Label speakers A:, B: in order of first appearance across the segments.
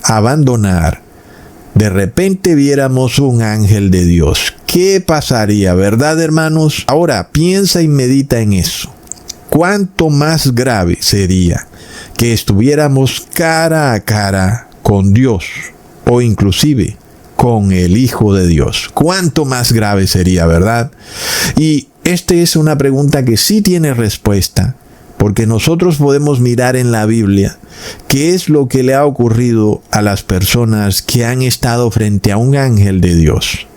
A: abandonar, de repente viéramos un ángel de Dios. ¿Qué pasaría, verdad, hermanos? Ahora, piensa y medita en eso. ¿Cuánto más grave sería que estuviéramos cara a cara con Dios o inclusive con el Hijo de Dios? ¿Cuánto más grave sería, verdad? Y esta es una pregunta que sí tiene respuesta, porque nosotros podemos mirar en la Biblia qué es lo que le ha ocurrido a las personas que han estado frente a un ángel de Dios.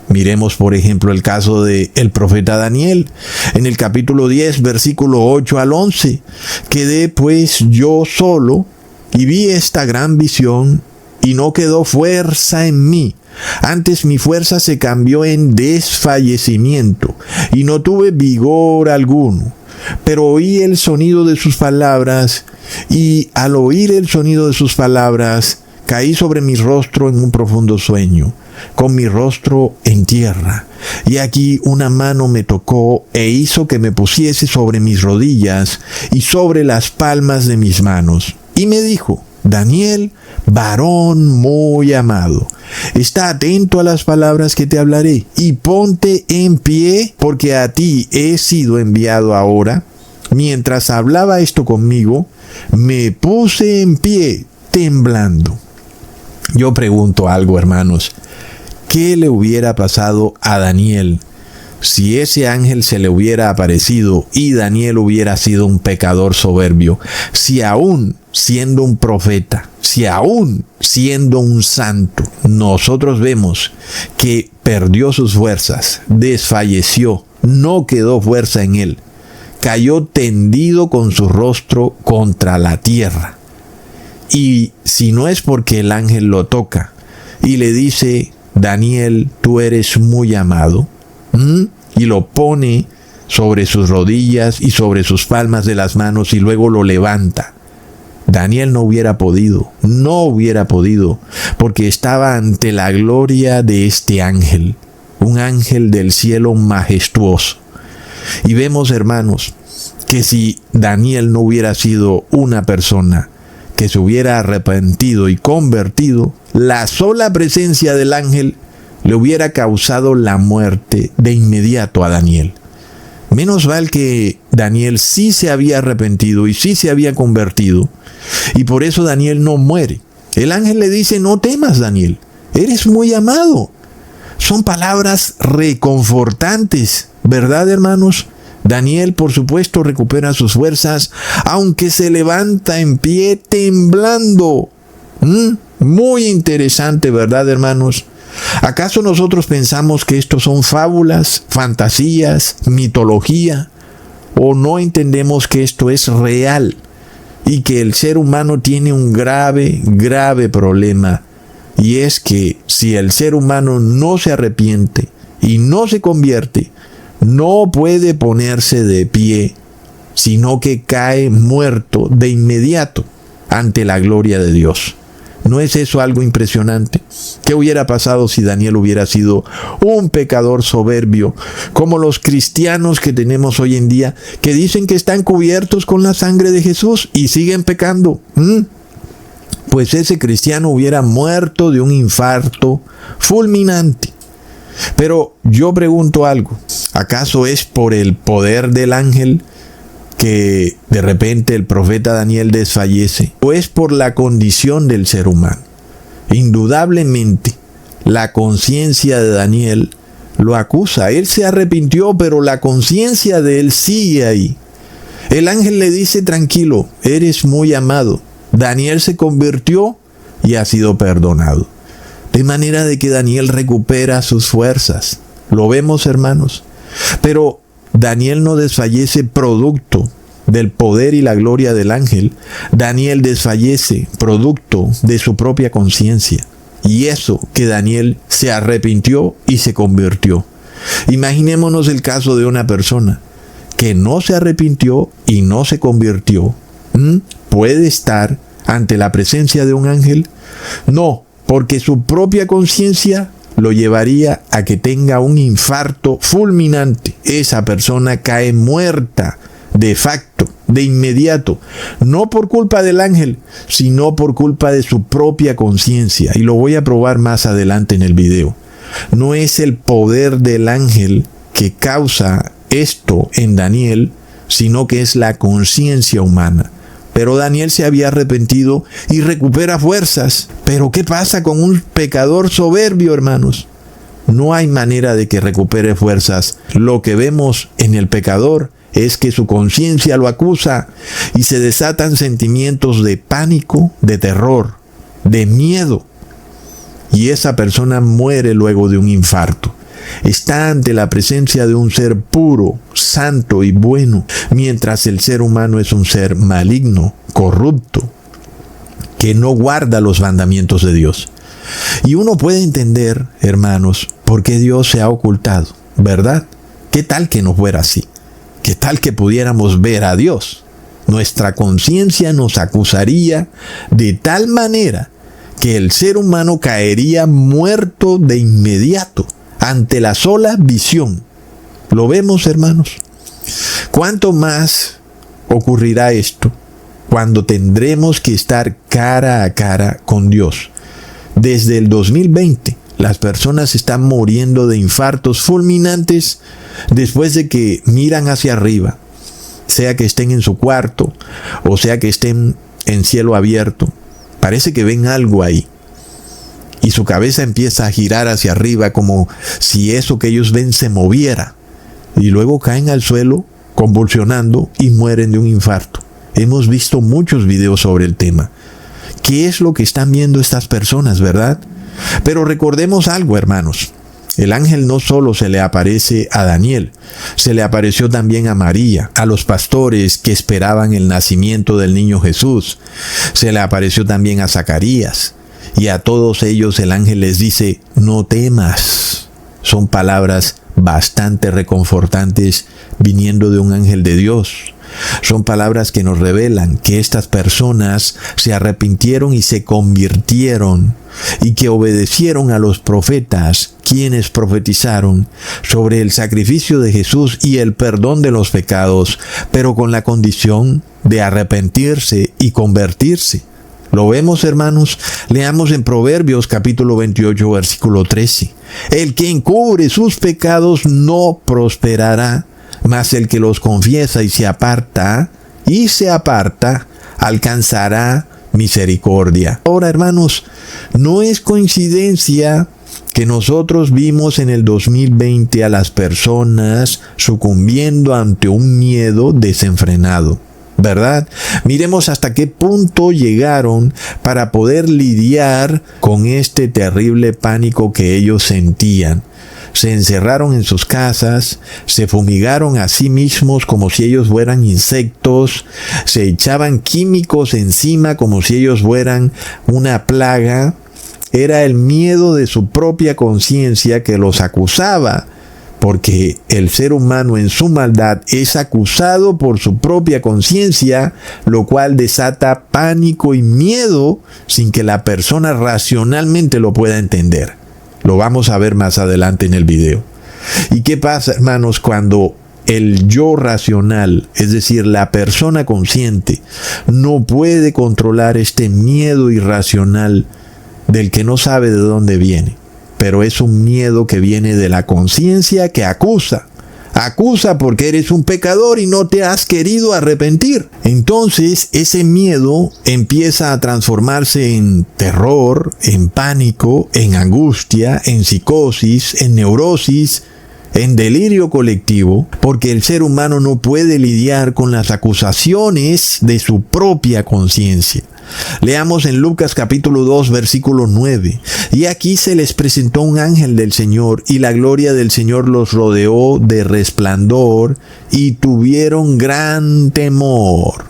A: Miremos, por ejemplo, el caso del profeta Daniel, en el capítulo 10, versículo 8 al 11. Quedé pues yo solo y vi esta gran visión, y no quedó fuerza en mí. Antes mi fuerza se cambió en desfallecimiento, y no tuve vigor alguno. Pero oí el sonido de sus palabras, y al oír el sonido de sus palabras, caí sobre mi rostro en un profundo sueño, con mi rostro en tierra. Y aquí una mano me tocó e hizo que me pusiese sobre mis rodillas y sobre las palmas de mis manos. Y me dijo: Daniel, varón muy amado, está atento a las palabras que te hablaré, y ponte en pie, porque a ti he sido enviado ahora. Mientras hablaba esto conmigo, me puse en pie, temblando. Yo pregunto algo, hermanos. ¿Qué le hubiera pasado a Daniel si ese ángel se le hubiera aparecido y Daniel hubiera sido un pecador soberbio? Si aún siendo un profeta, si aún siendo un santo, nosotros vemos que perdió sus fuerzas, desfalleció, no quedó fuerza en él, cayó tendido con su rostro contra la tierra. Y si no es porque el ángel lo toca y le dice: Daniel, tú eres muy amado, y lo pone sobre sus rodillas y sobre sus palmas de las manos y luego lo levanta, Daniel no hubiera podido, porque estaba ante la gloria de este ángel, un ángel del cielo majestuoso. Y vemos, hermanos, que si Daniel no hubiera sido una persona que se hubiera arrepentido y convertido, la sola presencia del ángel le hubiera causado la muerte de inmediato a Daniel. Menos mal que Daniel sí se había arrepentido y sí se había convertido, y por eso Daniel no muere. El ángel le dice: no temas, Daniel, eres muy amado. Son palabras reconfortantes, ¿verdad, hermanos? Daniel, por supuesto, recupera sus fuerzas, aunque se levanta en pie temblando. Muy interesante, ¿verdad, hermanos? ¿Acaso nosotros pensamos que estos son fábulas, fantasías, mitología? ¿O no entendemos que esto es real y que el ser humano tiene un grave, grave problema? Y es que si el ser humano no se arrepiente y no se convierte, no puede ponerse de pie, sino que cae muerto de inmediato ante la gloria de Dios. ¿No es eso algo impresionante? ¿Qué hubiera pasado si Daniel hubiera sido un pecador soberbio, como los cristianos que tenemos hoy en día, que dicen que están cubiertos con la sangre de Jesús y siguen pecando? Pues ese cristiano hubiera muerto de un infarto fulminante. Pero yo pregunto algo: ¿acaso es por el poder del ángel que de repente el profeta Daniel desfallece? ¿O es por la condición del ser humano? Indudablemente, la conciencia de Daniel lo acusa. Él se arrepintió, pero la conciencia de él sigue ahí. El ángel le dice: tranquilo, eres muy amado. Daniel se convirtió y ha sido perdonado. De manera de que Daniel recupera sus fuerzas. ¿Lo vemos, hermanos? Pero Daniel no desfallece producto del poder y la gloria del ángel. Daniel desfallece producto de su propia conciencia. Y eso que Daniel se arrepintió y se convirtió. Imaginémonos el caso de una persona que no se arrepintió y no se convirtió. ¿Puede estar ante la presencia de un ángel? No, porque su propia conciencia lo llevaría a que tenga un infarto fulminante. Esa persona cae muerta de facto, de inmediato, no por culpa del ángel, sino por culpa de su propia conciencia. Y lo voy a probar más adelante en el video. No es el poder del ángel que causa esto en Daniel, sino que es la conciencia humana. Pero Daniel se había arrepentido y recupera fuerzas. Pero ¿qué pasa con un pecador soberbio, hermanos? No hay manera de que recupere fuerzas. Lo que vemos en el pecador es que su conciencia lo acusa y se desatan sentimientos de pánico, de terror, de miedo. Y esa persona muere luego de un infarto. Está ante la presencia de un ser puro, santo y bueno, mientras el ser humano es un ser maligno, corrupto, que no guarda los mandamientos de Dios. Y uno puede entender, hermanos, por qué Dios se ha ocultado, ¿verdad? ¿Qué tal que no fuera así? ¿Qué tal que pudiéramos ver a Dios? Nuestra conciencia nos acusaría de tal manera que el ser humano caería muerto de inmediato ante la sola visión. ¿Lo vemos, hermanos? ¿Cuánto más ocurrirá esto cuando tendremos que estar cara a cara con Dios? Desde el 2020, las personas están muriendo de infartos fulminantes después de que miran hacia arriba, sea que estén en su cuarto o sea que estén en cielo abierto. Parece que ven algo ahí. Y su cabeza empieza a girar hacia arriba como si eso que ellos ven se moviera. Y luego caen al suelo convulsionando y mueren de un infarto. Hemos visto muchos videos sobre el tema. ¿Qué es lo que están viendo estas personas, verdad? Pero recordemos algo, hermanos. El ángel no solo se le aparece a Daniel, se le apareció también a María, a los pastores que esperaban el nacimiento del niño Jesús. Se le apareció también a Zacarías. Y a todos ellos el ángel les dice, no temas. Son palabras bastante reconfortantes viniendo de un ángel de Dios. Son palabras que nos revelan que estas personas se arrepintieron y se convirtieron y que obedecieron a los profetas, quienes profetizaron sobre el sacrificio de Jesús y el perdón de los pecados, pero con la condición de arrepentirse y convertirse. ¿Lo vemos, hermanos? Leamos en Proverbios capítulo 28, versículo 13. El que encubre sus pecados no prosperará, mas el que los confiesa y se aparta, alcanzará misericordia. Ahora, hermanos, no es coincidencia que nosotros vimos en el 2020 a las personas sucumbiendo ante un miedo desenfrenado, ¿verdad? Miremos hasta qué punto llegaron para poder lidiar con este terrible pánico que ellos sentían. Se encerraron en sus casas, se fumigaron a sí mismos como si ellos fueran insectos, se echaban químicos encima como si ellos fueran una plaga. Era el miedo de su propia conciencia que los acusaba, porque el ser humano en su maldad es acusado por su propia conciencia, lo cual desata pánico y miedo sin que la persona racionalmente lo pueda entender. Lo vamos a ver más adelante en el video. ¿Y qué pasa, hermanos, cuando el yo racional, es decir, la persona consciente, no puede controlar este miedo irracional del que no sabe de dónde viene? Pero es un miedo que viene de la conciencia que acusa. Acusa porque eres un pecador y no te has querido arrepentir. Entonces ese miedo empieza a transformarse en terror, en pánico, en angustia, en psicosis, en neurosis, en delirio colectivo, porque el ser humano no puede lidiar con las acusaciones de su propia conciencia. Leamos en Lucas capítulo 2 versículo 9. Y aquí se les presentó un ángel del Señor, y la gloria del Señor los rodeó de resplandor, y tuvieron gran temor.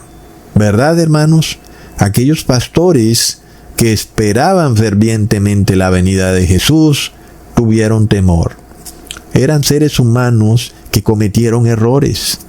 A: ¿Verdad, hermanos? Aquellos pastores que esperaban fervientemente la venida de Jesús, tuvieron temor. Eran seres humanos que cometieron errores.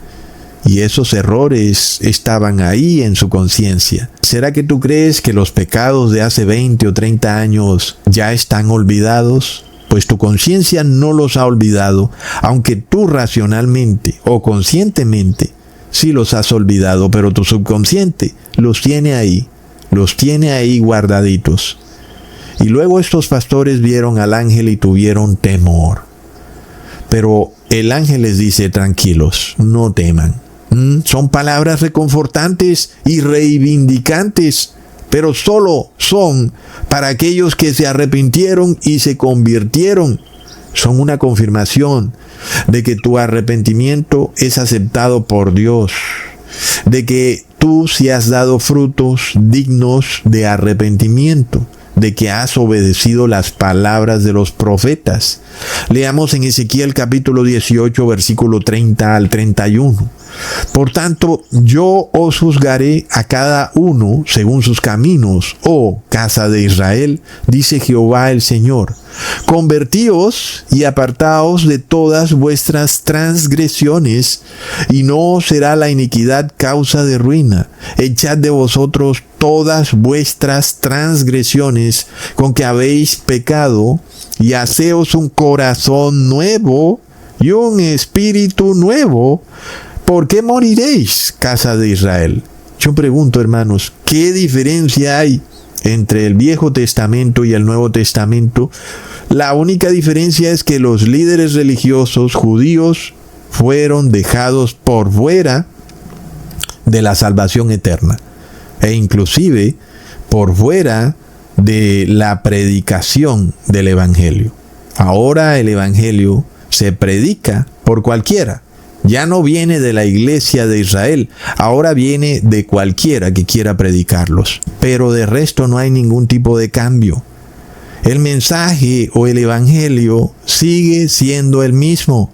A: Y esos errores estaban ahí en su conciencia. ¿Será que tú crees que los pecados de hace 20 o 30 años ya están olvidados? Pues tu conciencia no los ha olvidado, aunque tú racionalmente o conscientemente sí los has olvidado, pero tu subconsciente los tiene ahí guardaditos. Y luego estos pastores vieron al ángel y tuvieron temor. Pero el ángel les dice, tranquilos, no teman. Son palabras reconfortantes y reivindicantes, pero solo son para aquellos que se arrepintieron y se convirtieron. Son una confirmación de que tu arrepentimiento es aceptado por Dios, de que tú sí has dado frutos dignos de arrepentimiento, de que has obedecido las palabras de los profetas. Leamos en Ezequiel capítulo 18, versículo 30 al 31. Por tanto, yo os juzgaré a cada uno según sus caminos, oh casa de Israel, dice Jehová el Señor. Convertíos y apartaos de todas vuestras transgresiones, y no será la iniquidad causa de ruina. Echad de vosotros todas vuestras transgresiones con que habéis pecado, y haceos un corazón nuevo y un espíritu nuevo. ¿Por qué moriréis, casa de Israel? Yo pregunto, hermanos, ¿qué diferencia hay entre el Viejo Testamento y el Nuevo Testamento? La única diferencia es que los líderes religiosos judíos fueron dejados por fuera de la salvación eterna, e inclusive por fuera de la predicación del Evangelio. Ahora el Evangelio se predica por cualquiera. Ya no viene de la iglesia de Israel, ahora viene de cualquiera que quiera predicarlos. Pero de resto no hay ningún tipo de cambio. El mensaje o el evangelio sigue siendo el mismo.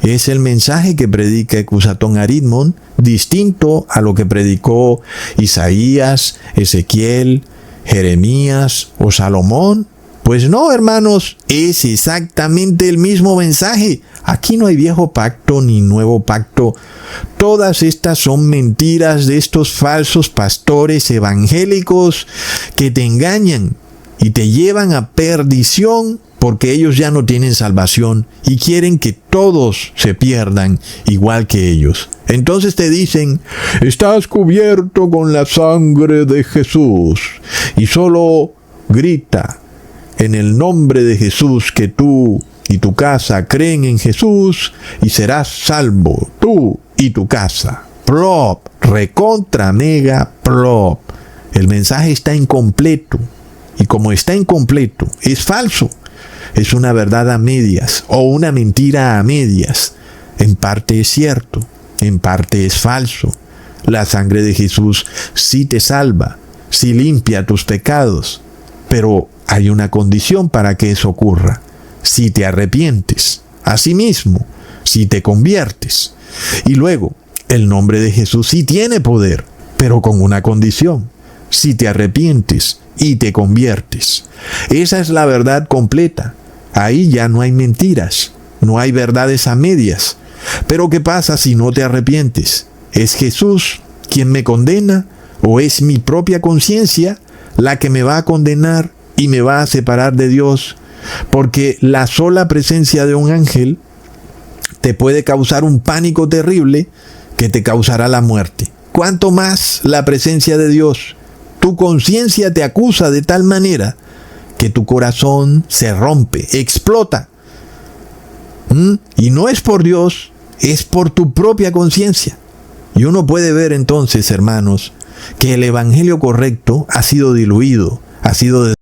A: Es el mensaje que predica Ecusatón Aritmon, distinto a lo que predicó Isaías, Ezequiel, Jeremías o Salomón. Pues no, hermanos, es exactamente el mismo mensaje. Aquí no hay viejo pacto ni nuevo pacto. Todas estas son mentiras de estos falsos pastores evangélicos que te engañan y te llevan a perdición porque ellos ya no tienen salvación y quieren que todos se pierdan igual que ellos. Entonces te dicen, estás cubierto con la sangre de Jesús, y solo grita en el nombre de Jesús que tú y tu casa creen en Jesús y serás salvo, tú y tu casa. Plop, recontra mega plop. El mensaje está incompleto, y como está incompleto, es falso. Es una verdad a medias o una mentira a medias. En parte es cierto, en parte es falso. La sangre de Jesús sí te salva, sí limpia tus pecados, pero hay una condición para que eso ocurra: si te arrepientes. Asimismo, si te conviertes. Y luego, el nombre de Jesús sí tiene poder, pero con una condición: si te arrepientes y te conviertes. Esa es la verdad completa. Ahí ya no hay mentiras, no hay verdades a medias. Pero ¿qué pasa si no te arrepientes? ¿Es Jesús quien me condena, o es mi propia conciencia la que me va a condenar y me va a separar de Dios? Porque la sola presencia de un ángel te puede causar un pánico terrible que te causará la muerte. ¿Cuánto más la presencia de Dios? Tu conciencia te acusa de tal manera que tu corazón se rompe, explota. Y no es por Dios, es por tu propia conciencia. Y uno puede ver entonces, hermanos, que el evangelio correcto ha sido diluido, ha sido